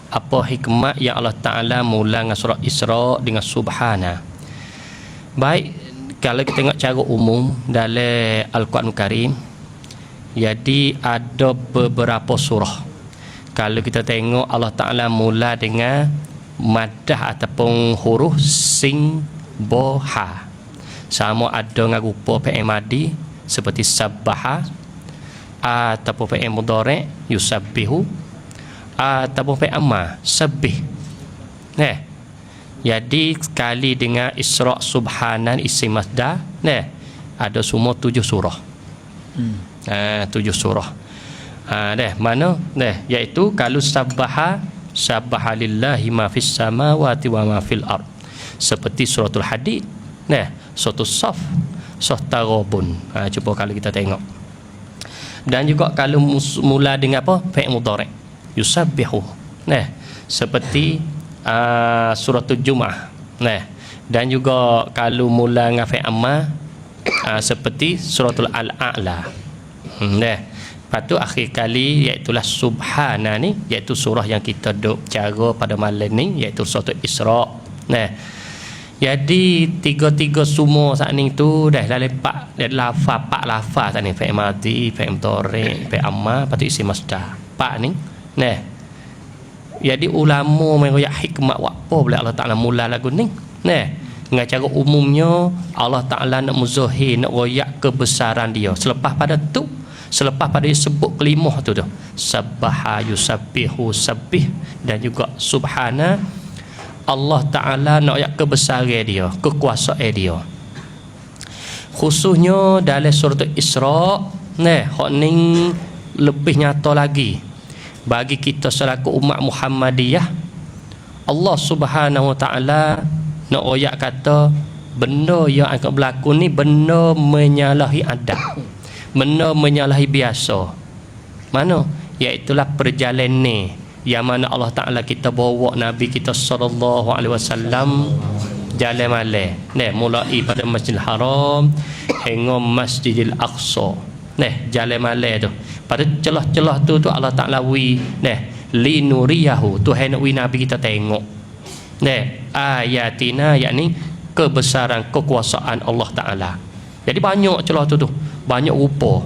apa hikmah yang Allah Ta'ala mula dengan surah Isra dengan Subhana. Baik, kalau kita tengok cara umum dalam Al-Quran Karim, jadi ada beberapa surah. Kalau kita tengok Allah Ta'ala mula dengan madah ataupun huruf sin, bo, ha. Sama ada dengan rupa fi'il madi seperti sabbaha, ataupun fi'il mudhari' yusabbihu, ataupun fi'il amar sabbih. Jadi sekali dengan Isra, Subhanan, isim masdar, ada semua 7 surah. 7 surah. Mana? Iaitu kalau sabbaha, sabbaha lillahi ma fis samawati wa ma fil ard. Seperti suratul Hadid, suratul Saf, surah Tarabun. Cuba kalau kita tengok. Dan juga kalau mula dengan apa? Fi'il mudhari' yusabbihu. Seperti suratul Jumu'ah. Dan juga kalau mula dengan fi'il amar, seperti suratul Al-A'la. Lepas tu akhir kali iaitulah Subhana ni, iaitu surah yang kita duk cara pada malam ni, iaitu suratul Isra. Jadi tiga semua saat ni tu dah dalam 4 lafaz saat ni, fi'il madhi, fi'il mudhari', fi'il amar, lepas tu isim masdar. 4 ni. Jadi ulama mengoyak hikmah apa boleh Allah Ta'ala mula lagu ni. Dengan cara umumnya Allah Ta'ala nak muzahir, nak royak kebesaran dia. Selepas pada dia sebut kelimah tu sabbaha yusabbihu sabbih dan juga subhana, Allah Ta'ala nak royak kebesaran dia, kekuasaan dia. Khususnya dalam surah Isra, hak ni lebih nyata lagi bagi kita selaku umat Muhammadiyah. Allah Subhanahu Wa Ta'ala nak royak kata benda yang akan berlaku ni benda menyalahi adab, benda menyalahi biasa. Mana? Iaitulah perjalanan ni yang mana Allah Ta'ala kita bawa Nabi kita sallallahu alaihi wasallam jalan malam. Mulai pada Masjidil Haram hingga Masjidil Aqsa. Jalan malam tu. Pada celah-celah tu Allah Ta'ala linuriyahu, Tuhan nak Nabi kita tengok ayatina, yakni kebesaran kekuasaan Allah Ta'ala. Jadi banyak celah tu banyak rupa.